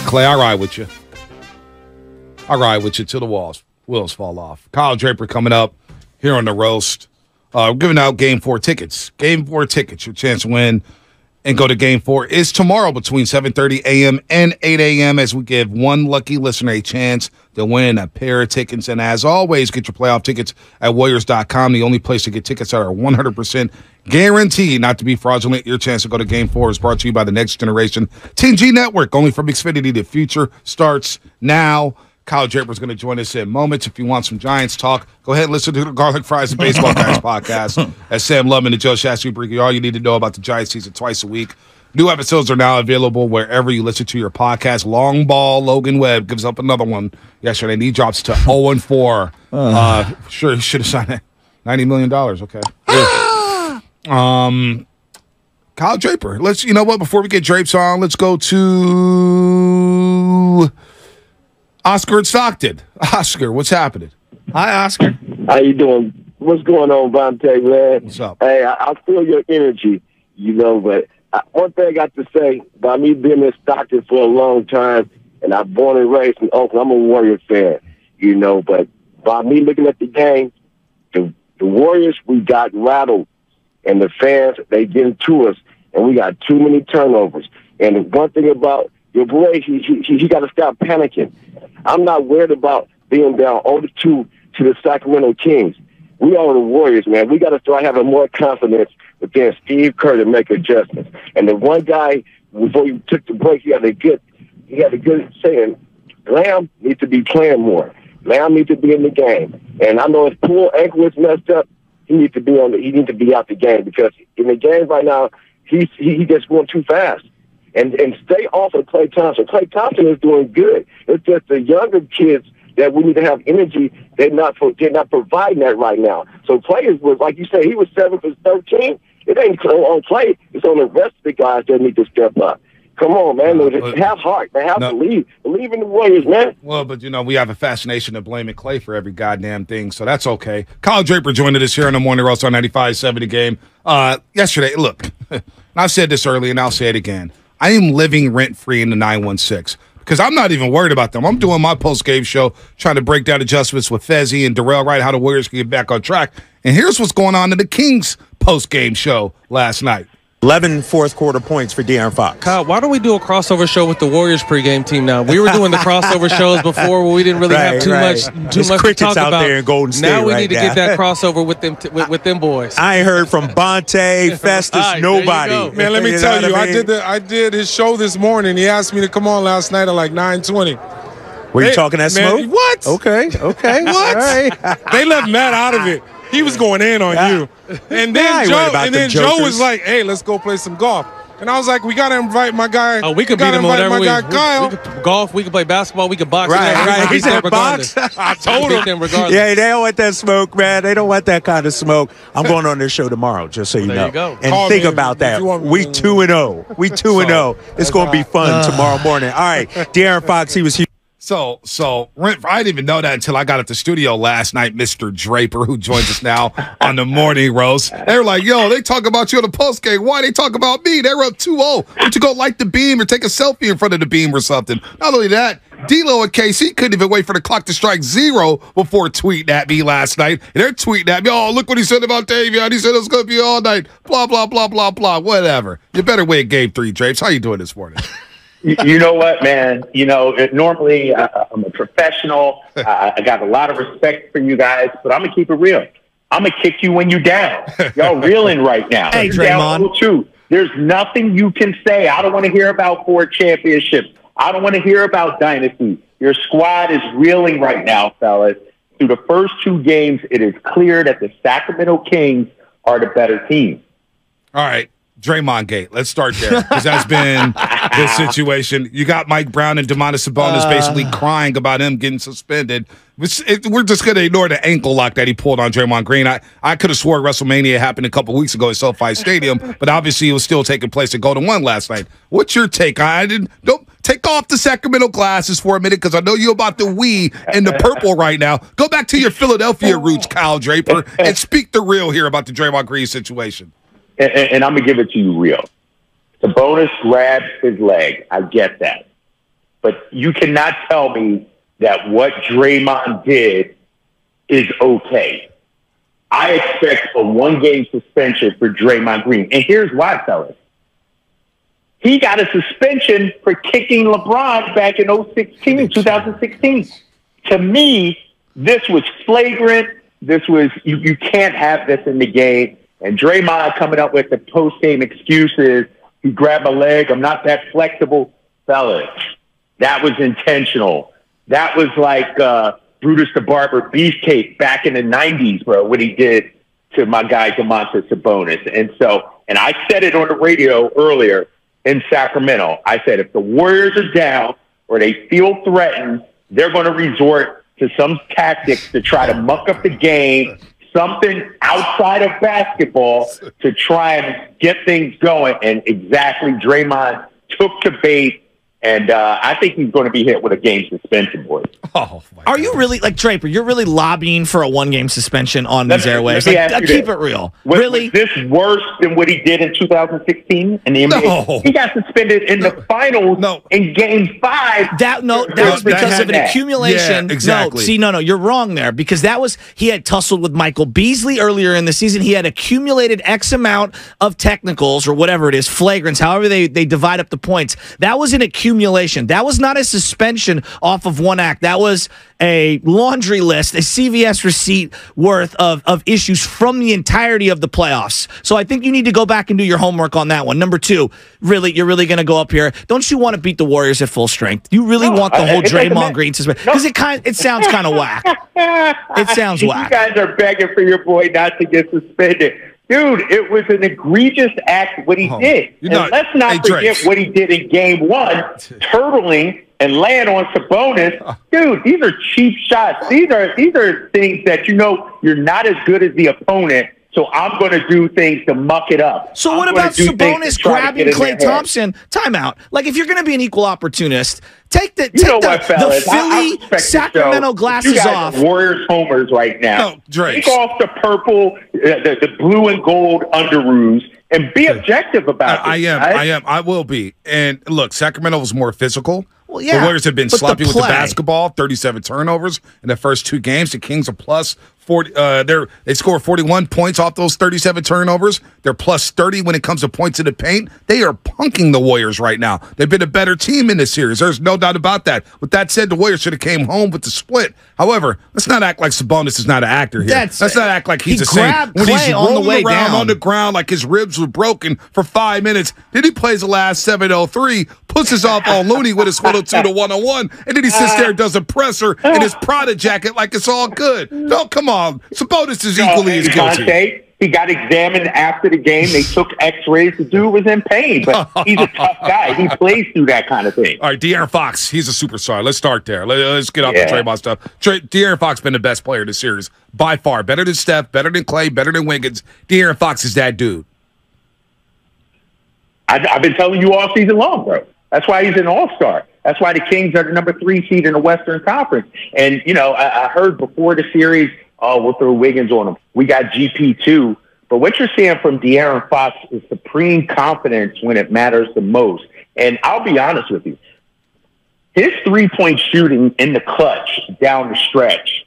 Clay. I ride with you. I ride with you till the wheels fall off. Kyle Draper coming up here on the roast. We're giving out Game 4 tickets. Game 4 tickets. Your chance to win and go to Game 4 is tomorrow between 7:30 a.m. and 8 a.m. as we give one lucky listener a chance to win a pair of tickets. And as always, get your playoff tickets at Warriors.com, the only place to get tickets that are 100% guaranteed not to be fraudulent. Your chance to go to Game 4 is brought to you by the Next Generation Team G Network, only from Xfinity. The future starts now. Kyle Draper is going to join us in moments. If you want some Giants talk, go ahead and listen to the Garlic Fries and Baseball Guys podcast. As Sam Lubman and Joe Shasty bring you all you need to know about the Giants season twice a week. New episodes are now available wherever you listen to your podcast. Long Ball Logan Webb gives up another one yesterday, and he drops to 0-4. Sure, he should have signed that $90 million. Okay. Kyle Draper. You know what? Before we get Drapes on, let's go to Oscar at Stockton. Oscar, what's happening? Hi, Oscar. How you doing? What's going on, Vontae, man? What's up? Hey, I feel your energy, but one thing I got to say, by me being in Stockton for a long time, and I'm born and raised in Oakland, I'm a Warrior fan, but by me looking at the game, the Warriors, we got rattled, and the fans, they get into us, and we got too many turnovers. And one thing about your boy, he got to stop panicking. I'm not worried about being down 0-2 to the Sacramento Kings. We are the Warriors, man. We got to start having more confidence within Steve Kerr to make adjustments. And the one guy, before you took the break, he had a good saying, Lamb needs to be playing more. Lamb needs to be in the game. And I know his poor ankle is messed up. He needs to be out the game, because in the game right now, he just going too fast. And stay off of Klay Thompson. Klay Thompson is doing good. It's just the younger kids that we need to have energy. They're not providing that right now. So Klay was, like you said, he was 7 for 13. It ain't on Klay. It's on the rest of the guys that need to step up. Come on, man. Have heart, man. Believe in the Warriors, man. Well, but, we have a fascination of blaming Klay for every goddamn thing, so that's okay. Kyle Draper joined us here on the Morning Roast on 95.7 The Game. Yesterday, look, I've said this earlier, and I'll say it again. I am living rent-free in the 916 because I'm not even worried about them. I'm doing my post-game show, trying to break down adjustments with Fezzi and Darrell Wright, how the Warriors can get back on track. And here's what's going on in the Kings post-game show last night. 11 fourth-quarter points for De'Aaron Fox. Kyle, why don't we do a crossover show with the Warriors pregame team now? We were doing the crossover shows before where we didn't really have too much to talk out about. There in Golden State now we need to get that crossover with them with them boys. I ain't heard from Bonte, Festus, right, nobody. Man, let me tell you, I did his show this morning. He asked me to come on last night at like 9:20. Were you talking that smoke? What? Okay. What? Right. They left Matt out of it. He was going in on you. And then Joe was like, hey, let's go play some golf. And I was like, we got to invite my guy. Oh, we could beat him whatever we Kyle. We could golf, we could play basketball, we could box. Right. He said box. I told him. Yeah, they don't want that smoke, man. They don't want that kind of smoke. I'm going on their show tomorrow, just so you know. There you go. And Call think me about that. we 2-0. We 2-0. It's going to be fun tomorrow morning. All right, De'Aaron Fox, he was huge. So I didn't even know that until I got at the studio last night, Mr. Draper, who joins us now on the Morning Roast. They were like, yo, they talk about you on the postgame. Why they talk about me? They were up 2-0. Why don't you go light the beam or take a selfie in front of the beam or something? Not only that, D-Lo and KC couldn't even wait for the clock to strike 0 before tweeting at me last night. And they're tweeting at me, oh, look what he said about Davion. He said it was going to be all night. Blah, blah, blah, blah, blah. Whatever. You better win Game 3, Drapes. How you doing this morning? You know what, man? Normally I'm a professional. I got a lot of respect for you guys, but I'm going to keep it real. I'm going to kick you when you're down. Y'all reeling right now. Hey, you're down 0-2. There's nothing you can say. I don't want to hear about 4 championships. I don't want to hear about dynasty. Your squad is reeling right now, fellas. Through the first 2 games, it is clear that the Sacramento Kings are the better team. All right. Draymond Gate. Let's start there because that's been the situation. You got Mike Brown and Domantas Sabonis basically crying about him getting suspended. We're just going to ignore the ankle lock that he pulled on Draymond Green. I could have swore WrestleMania happened a couple weeks ago at SoFi Stadium, but obviously it was still taking place at Golden One last night. What's your take? Don't take off the Sacramento glasses for a minute because I know you're about the we and the purple right now. Go back to your Philadelphia roots, Kyle Draper, and speak the real here about the Draymond Green situation. And I'm going to give it to you real. Sabonis grabs his leg. I get that. but you cannot tell me that what Draymond did is okay. I expect a 1-game suspension for Draymond Green. And here's why, fellas. He got a suspension for kicking LeBron back in 2016. To me, this was flagrant. This was, you can't have this in the game. And Draymond coming up with the post-game excuses. He grabbed my leg. I'm not that flexible. Fellas, that was intentional. That was like Brutus the Barber Beefcake back in the 90s, bro, what he did to my guy Domantas Sabonis. And I said it on the radio earlier in Sacramento. I said if the Warriors are down or they feel threatened, they're going to resort to some tactics to try to muck up the game, something outside of basketball to try and get things going. And exactly, Draymond took to bait. And I think he's going to be hit with a game suspension, boys. Oh, are you really, like Draper, you're really lobbying for a 1-game suspension on these airwaves? Keep it real. Really? Was this worse than what he did in 2016 in the NBA? No. He got suspended in the finals in Game 5. That was because of an accumulation. Yeah, exactly. No, you're wrong there, because he had tussled with Michael Beasley earlier in the season. He had accumulated X amount of technicals or whatever it is, flagrants, however they divide up the points. That was an accumulation. That was not a suspension off of one act. That was a laundry list, a CVS receipt worth of issues from the entirety of the playoffs. So I think you need to go back and do your homework on that one. Number 2, you're really going to go up here. Don't you want to beat the Warriors at full strength? You really want the whole Draymond Green suspension? Because it sounds kind of whack. It sounds whack. You guys are begging for your boy not to get suspended. Dude, it was an egregious act what he did. And let's not forget what he did in Game 1, turtling and laying on Sabonis. Dude, these are cheap shots. These are things that you're not as good as the opponent, so I'm going to do things to muck it up. So what about Sabonis grabbing Klay Thompson? Timeout. Like, if you're going to be an equal opportunist, take the Philly Sacramento glasses off. Warriors homers right now. No, Drake. Take off the purple, the blue and gold underoos, and be objective about it. I am. I will be. And look, Sacramento was more physical. Well, yeah, the Warriors have been sloppy with the basketball, 37 turnovers in the first 2 games. The Kings are plus 40. They score 41 points off those 37 turnovers. They're plus 30 when it comes to points in the paint. They are punking the Warriors right now. They've been a better team in this series. There's no doubt about that. With that said, the Warriors should have came home with the split. However, let's not act like Sabonis is not an actor here. Let's not act like he's the same. When he's rolling around on the ground like his ribs were broken for 5 minutes, then he plays the last 7:03, pushes off on Looney with his 102 to 101, and then he sits there and does a presser in his Prada jacket like it's all good. No, come on. Sabonis is equally as guilty. He got examined after the game. They took x-rays. The dude was in pain, but he's a tough guy. He plays through that kind of thing. All right, De'Aaron Fox, he's a superstar. Let's start there. Let's get off the Draymond stuff. De'Aaron Fox been the best player in the series by far. Better than Steph, better than Klay, better than Wiggins. De'Aaron Fox is that dude. I've been telling you all season long, bro. That's why he's an all-star. That's why the Kings are the number 3 seed in the Western Conference. And, I heard before the series, we'll throw Wiggins on him. We got GP2. But what you're seeing from De'Aaron Fox is supreme confidence when it matters the most. And I'll be honest with you. His 3-point shooting in the clutch down the stretch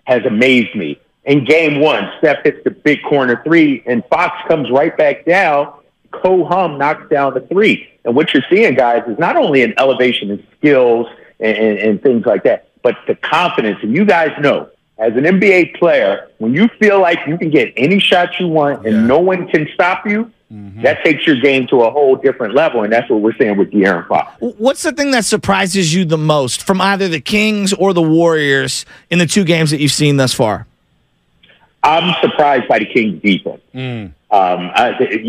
has amazed me. In Game 1, Steph hits the big corner 3, and Fox comes right back down. Ho-hum knocks down the 3. And what you're seeing, guys, is not only an elevation in skills and things like that, but the confidence. And you guys know, as an NBA player, when you feel like you can get any shot you want and no one can stop you, that takes your game to a whole different level, and that's what we're seeing with De'Aaron Fox. What's the thing that surprises you the most from either the Kings or the Warriors in the 2 games that you've seen thus far? I'm surprised by the Kings' defense. You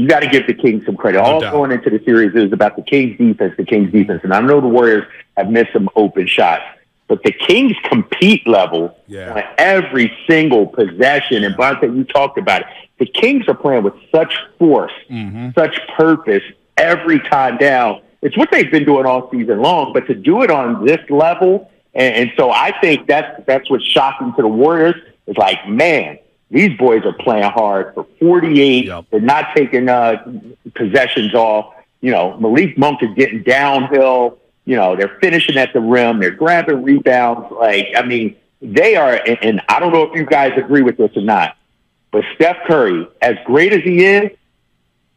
got to give the Kings some credit. All going into the series is about the Kings' defense, And I know the Warriors have missed some open shots, but the Kings' compete level on every single possession, and Bonte, you talked about it, the Kings are playing with such force, such purpose every time down. It's what they've been doing all season long, but to do it on this level, and so I think that's what's shocking to the Warriors. It's like, man, these boys are playing hard for 48. They're not taking possessions off. Malik Monk is getting downhill. They're finishing at the rim. They're grabbing rebounds. They are, and I don't know if you guys agree with this or not, but Steph Curry, as great as he is,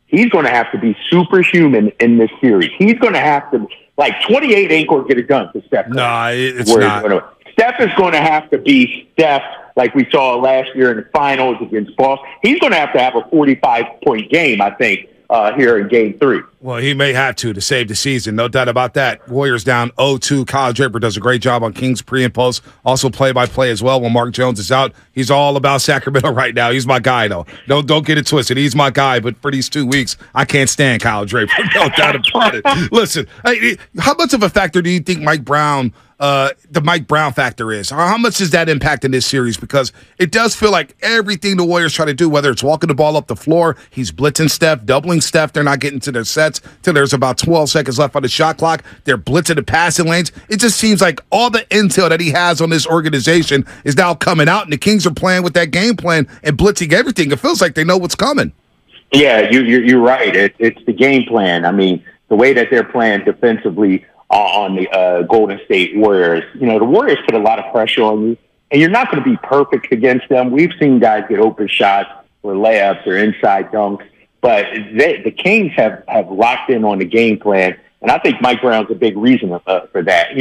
he's going to have to be superhuman in this series. He's going to have to, 28 ain't going to get it done for Steph Curry. No, it's not. Steph is going to have to be Steph, like we saw last year in the finals against Boston. He's going to have a 45-point game, I think, here in Game 3. Well, he may have to save the season, no doubt about that. Warriors down 0-2. Kyle Draper does a great job on Kings pre and post, also play-by-play as well when Mark Jones is out. He's all about Sacramento right now. He's my guy, though. Don't get it twisted. He's my guy, but for these 2 weeks, I can't stand Kyle Draper. No doubt about it. Listen, how much of a factor do you think the Mike Brown factor is? How much does that impact in this series? Because it does feel like everything the Warriors try to do, whether it's walking the ball up the floor, he's blitzing Steph, doubling Steph, they're not getting to their sets till there's about 12 seconds left on the shot clock. They're blitzing the passing lanes. It just seems like all the intel that he has on this organization is now coming out, and the Kings are playing with that game plan and blitzing everything. It feels like they know what's coming. Yeah, you're right. It's the game plan. I mean, the way that they're playing defensively on the Golden State Warriors. The Warriors put a lot of pressure on you, and you're not going to be perfect against them. We've seen guys get open shots or layups or inside dunks, but the Kings have locked in on the game plan, and I think Mike Brown's a big reason for that.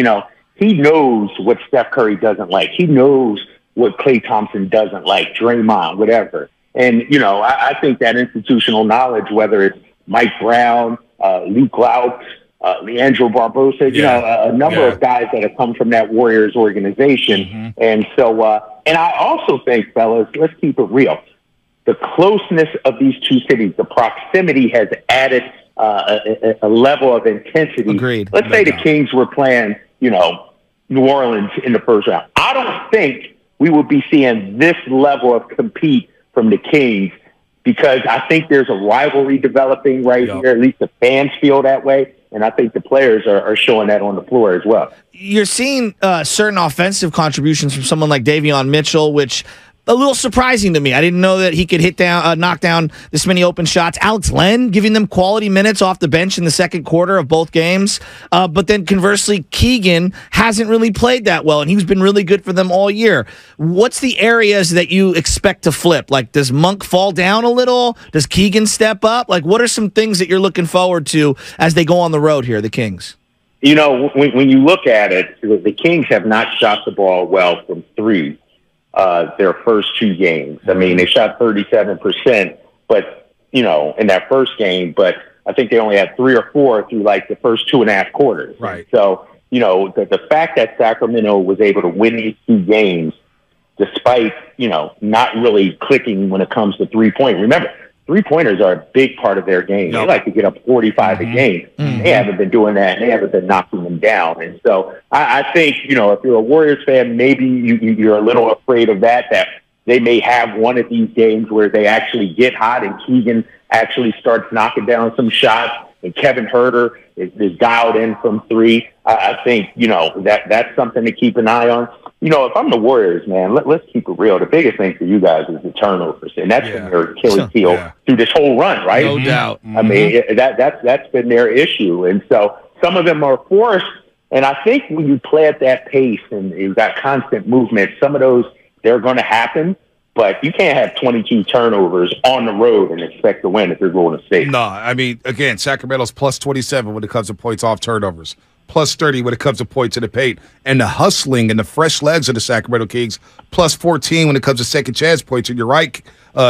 He knows what Steph Curry doesn't like. He knows what Klay Thompson doesn't like, Draymond, whatever. And, I think that institutional knowledge, whether it's Mike Brown, Luke Louts, Leandro Barbosa, a number of guys that have come from that Warriors organization. Mm-hmm. And so, and I also think, fellas, let's keep it real. The closeness of these two cities, the proximity has added a level of intensity. Agreed. Let's say the Kings were playing, New Orleans in the first round. I don't think we would be seeing this level of compete from the Kings, because I think there's a rivalry developing right here. At least the fans feel that way. And I think the players are showing that on the floor as well. You're seeing certain offensive contributions from someone like Davion Mitchell, which a little surprising to me. I didn't know that he could knock down this many open shots. Alex Len giving them quality minutes off the bench in the second quarter of both games. But then conversely, Keegan hasn't really played that well, and he's been really good for them all year. What's the areas that you expect to flip? Does Monk fall down a little? Does Keegan step up? What are some things that you're looking forward to as they go on the road here, the Kings? When you look at it, the Kings have not shot the ball well from three. Their first 2 games. I mean, they shot 37%, but, in that first game, but I think they only had 3 or 4 through the first 2.5 quarters. Right. So, the fact that Sacramento was able to win these 2 games, despite, not really clicking when it comes to 3-point. Remember, 3-pointers are a big part of their game. Yep. They like to get up 45 a game. Mm-hmm. They haven't been doing that, and they haven't been knocking them down. And so I think, if you're a Warriors fan, maybe you're a little afraid of that they may have one of these games where they actually get hot and Keegan actually starts knocking down some shots and Kevin Huerter is dialed in from 3. I think, that's something to keep an eye on. If I'm the Warriors, man, let's keep it real. The biggest thing for you guys is the turnovers, and that's been their Achilles heel through this whole run, right? No doubt. Mm-hmm. I mean, that's been their issue, and so some of them are forced. And I think when you play at that pace and you've got constant movement, some of those they're going to happen. But you can't have 22 turnovers on the road and expect to win if you're Golden State. No, I mean, again, Sacramento's plus 27 when it comes to points off turnovers. Plus 30 when it comes to points in the paint. And the hustling and the fresh legs of the Sacramento Kings, plus 14 when it comes to second chance points. And you're right,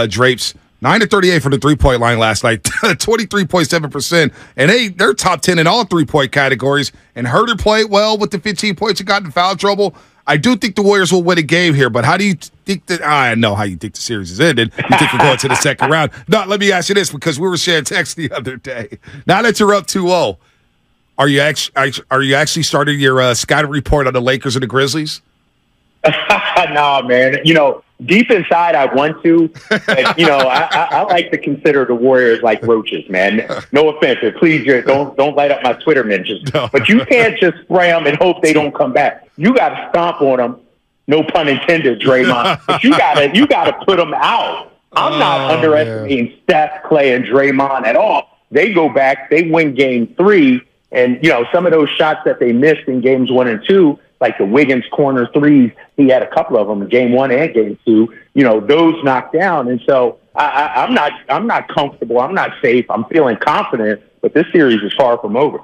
Drapes, 9-38 from the three-point line last night, 23.7%. And they're top 10 in all 3-point categories. And Huerter played well with the 15 points and got in foul trouble. I do think the Warriors will win a game here, but how do you think that? I know how you think the series is ended. You think we're going to the second round. No, let me ask you this, because we were sharing text the other day. Now that you're up 2-0, are you actually starting your scouting report on the Lakers and the Grizzlies? No, man. Deep inside, I want to. But, I like to consider the Warriors like roaches, man. No offense. Please, don't light up my Twitter mentions. No. But you can't just spray them and hope they don't come back. You got to stomp on them. No pun intended, Draymond. But you got to put them out. I'm not underestimating Steph, Klay, and Draymond at all. They go back. They win Game 3. And, some of those shots that they missed in games 1 and 2, like the Wiggins corner threes, he had a couple of them in game 1 and game 2, those knocked down. And so I'm not comfortable. I'm not safe. I'm feeling confident, but this series is far from over.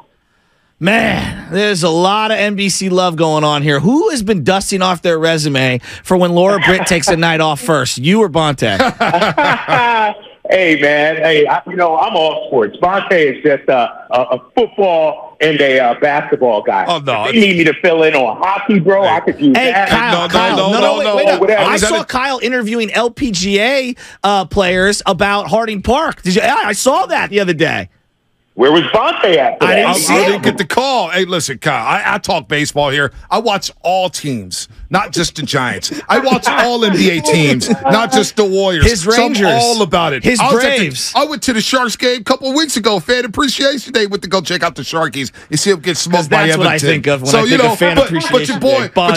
Man, there's a lot of NBC love going on here. Who has been dusting off their resume for when Laura Britt takes a night off first? You or Bonte? Hey, man. Hey, I'm all sports. Bonte is just a football and a basketball guy. Oh, no. If they need me to fill in on hockey, bro, I could do that. Kyle, wait. I saw Kyle interviewing LPGA players about Harding Park. I saw that the other day. Where was Bonte at? I didn't get the call. Hey, listen, Kyle, I talk baseball here. I watch all teams, not just the Giants. I watch all NBA teams, not just the Warriors. His Rangers. So I'm all about it. His Braves. I went to the Sharks game a couple of weeks ago, Fan Appreciation Day. Went to go check out the Sharkies and see them get smoked by Everton. That's what I think of when I think of Fan Appreciation Day. But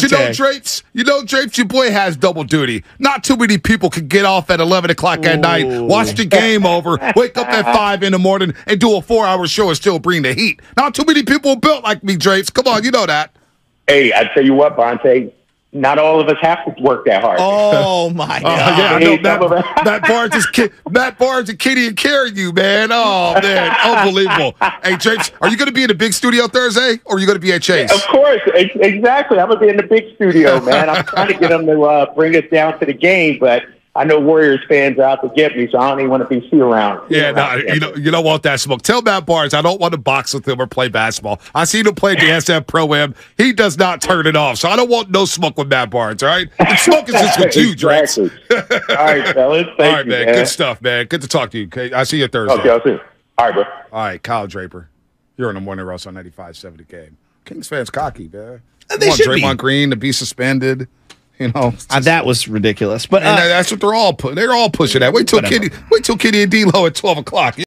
Drapes, your boy has double duty. Not too many people can get off at 11 o'clock at night, watch the game over, wake up at 5 in the morning, and do a 4-hour show and still bring the heat. Not too many people built like me, Drapes. Come on, you know that. Hey, I tell you what, Bonte, not all of us have to work that hard. Oh my God! Yeah, I know. Matt Barnes and Kitty and carrying you, man. Oh man, unbelievable. Hey, Drapes, are you going to be in the big studio Thursday, or are you going to be at Chase? Of course, exactly. I'm going to be in the big studio, man. I'm trying to get them to bring us down to the game, but I know Warriors fans are out to get me, so I don't even want to be around. Yeah, you don't want that smoke. Tell Matt Barnes I don't want to box with him or play basketball. I seen him play the SF Pro-Am. He does not turn it off, so I don't want no smoke with Matt Barnes, all right? The smoke is just with you, Drax. All right, fellas. Thank you, man. Good stuff, man. Good to talk to you. Okay, I see you Thursday. Okay, I'll see you. All right, bro. All right, Kyle Draper. You're in the Morning Rush on 95.7 The Game. Kings fans cocky, man. They should Draymond be. Green to be suspended. That was ridiculous. But that's what they're all pushing at. Wait till Kitty and D-Lo at 12 o'clock.